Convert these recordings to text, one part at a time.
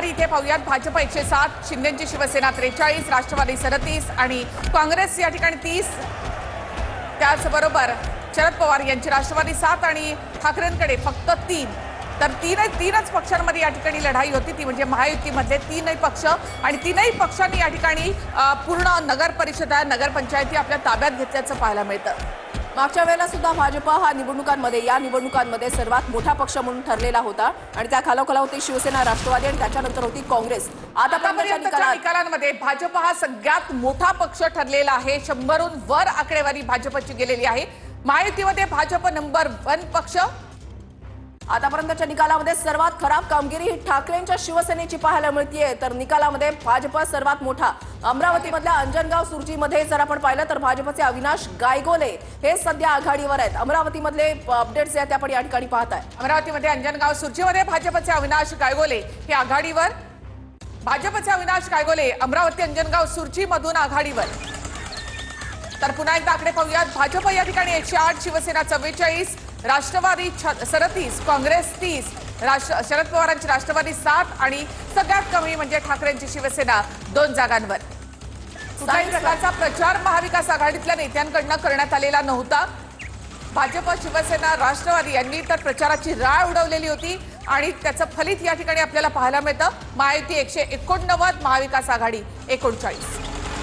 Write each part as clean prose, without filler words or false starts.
आकडेवारी इथे पाहूयात। भाजप 107, शिंदेची शिवसेना 43, राष्ट्रवादी 37 आणि काँग्रेस या ठिकाणी 30। त्याचबरोबर शरद पवार यांची राष्ट्रवादी 7 आणि ठाकरेंकडे फक्त 3। तर तीनच पक्षांमध्ये या ठिकाणी लढाई होती, ती म्हणजे महायुतीमधले तीनही पक्ष आणि तीनही पक्षांनी या ठिकाणी पूर्ण नगर परिषदा नगरपंचायती आपल्या ताब्यात घेतल्याचं पाहायला मिळतं। मागच्या वेळेला सुद्धा भाजप हा या निवडणुकांमध्ये सर्वात मोठा पक्ष म्हणून ठरलेला होता आणि त्या खालोखाल होती शिवसेना, राष्ट्रवादी आणि त्याच्यानंतर होती काँग्रेस। आतापर्यंतच्या निकालांमध्ये भाजप हा सगळ्यात मोठा पक्ष ठरलेला आहे। 100हून वर आकडेवारी भाजपची गेलेली आहे। महायुतीमध्ये भाजप नंबर 1 पक्ष। आतापर्यंतच्या निकालामध्ये सर्वात खराब कामगिरी ही ठाकरेंच्या शिवसेनेची पाहायला मिळतेय। तर निकालामध्ये भाजप सर्वात मोठा। अमरावतीमधल्या अंजनगाव सुर्जीमध्ये जर आपण पाहिलं तर भाजपचे अविनाश गायगोले हे सध्या आघाडीवर आहेत। अमरावतीमधले अपडेट्स आहेत आपण या ठिकाणी पाहताय। अमरावतीमध्ये अंजनगाव सुर्जीमध्ये भाजपचे अविनाश गायगोले हे आघाडीवर। भाजपचे अविनाश गायगोले अमरावती अंजनगाव सुर्जी मधून आघाडीवर। तर पुन्हा एकदा आकडे पाहूयात। भाजप या ठिकाणी 108, शिवसेना 44, राष्ट्रवादी 37, काँग्रेस 30, शरद पवारांची राष्ट्रवादी 7 आणि सगळ्यात कमी म्हणजे ठाकरेंची शिवसेना 2 जागांवर। कुठल्याही प्रकारचा प्रचार महाविकास आघाडीतल्या नेत्यांकडून करण्यात आलेला नव्हता। भाजप, शिवसेना, राष्ट्रवादी यांनी तर प्रचाराची राळ उडवलेली होती आणि त्याचं फलित या ठिकाणी आपल्याला पाहायला मिळतं। महायुती 189, महाविकास आघाडी 39।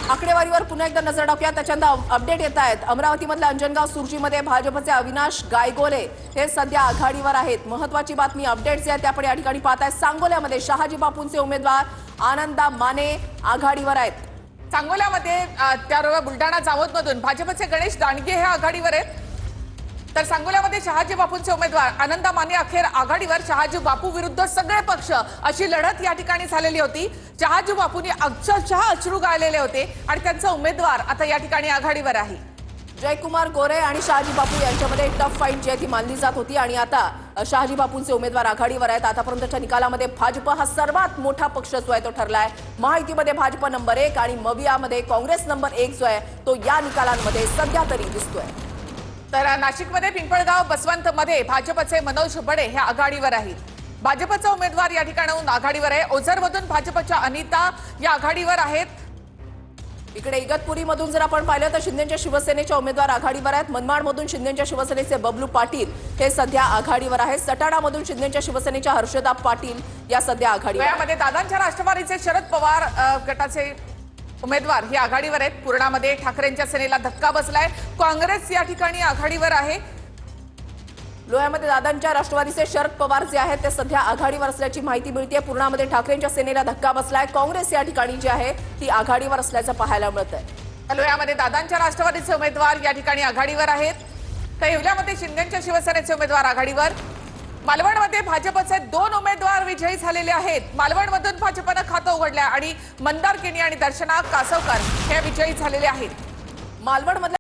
आकडेवारीवर पुन्हा एकदा नजर टाकूया, त्याच्यानंतर अपडेट येत आहेत। अमरावतीमधल्या अंजनगाव सुर्जीमध्ये भाजपचे अविनाश गायगोले हे सध्या आघाडीवर आहेत। महत्त्वाची बातमी अपडेट्स आहेत आपण या ठिकाणी पाहताय। सांगोल्यामध्ये शहाजी बापूंचे उमेदवार आनंदा माने आघाडीवर आहेत। सांगोल्यामध्ये त्याबरोबर बुलढाणा जामोदमधून भाजपचे गणेश दांडगे हे आघाडीवर आहेत। तर सांगोल्यामध्ये शहाजी बापूंचे उमेदवार आनंदा माने अखेर आघाडीवर। शहाजी बापू विरुद्ध सगळे पक्ष अशी लढत या ठिकाणी झालेली होती। शहाजी बापूंनी अक्षरशः अश्रू गाळलेले होते आणि त्यांचा उमेदवार आता या ठिकाणी आघाडीवर आहे। जयकुमार गोरे आणि शहाजी बापू यांच्यामध्ये टफ फाईट जी आहे ती मानली जात होती आणि आता शहाजी बापूंचे उमेदवार आघाडीवर आहेत। आतापर्यंतच्या निकालामध्ये भाजप हा सर्वात मोठा पक्ष जो आहे तो ठरलाय। महायुतीमध्ये भाजप नंबर 1 आणि मवियामध्ये काँग्रेस नंबर 1 जो आहे तो या निकालांमध्ये सध्या तरी दिसतोय। तर नाशिकमध्ये पिंपळगाव बसवंतमध्ये भाजपचे मनोज बडे हे आघाडीवर आहेत। भाजपचा उमेदवार या ठिकाणाहून आघाडीवर आहे। ओझरमधून भाजपच्या अनिता या आघाडीवर आहेत। इकडे इगतपुरीमधून जर आपण पाहिलं तर शिंदेच्या शिवसेनेचे उमेदवार आघाडीवर आहेत। मनमाडमधून शिंदेच्या शिवसेनेचे बबलू पाटील हे सध्या आघाडीवर आहेत। सटाणामधून शिंदेच्या शिवसेनेच्या हर्षदा पाटील या सध्या आघाडीवर आहेत। यामध्ये दादांच्या राष्ट्रवादीचे शरद पवार गटाचे उमेदवार ही आघाडीवर आहेत। पूर्णामध्ये ठाकरेंच्या सेनेला धक्का बसलाय। काँग्रेस या ठिकाणी आघाडीवर आहे। लोह्यामध्ये दादांच्या राष्ट्रवादीचे शरद पवार जे आहेत ते सध्या आघाडीवर असल्याची माहिती मिळते। पूर्णामध्ये ठाकरेंच्या सेनेला धक्का बसलाय। काँग्रेस या ठिकाणी जी आहे ती आघाडीवर असल्याचं पाहायला मिळतंय। लोह्यामध्ये दादांच्या राष्ट्रवादीचे उमेदवार या ठिकाणी आघाडीवर आहेत। तर येवल्यामध्ये शिंदेच्या शिवसेनेचे उमेदवार आघाडीवर। मालवणमध्ये भाजपचे 2 उमेदवार विजयी झालेले आहेत। मालवणमधून भाजपनं खातं उघडलंय आणि मंदार केनी आणि दर्शना कासवकर हे विजयी झालेले आहेत। मालवणमधल्या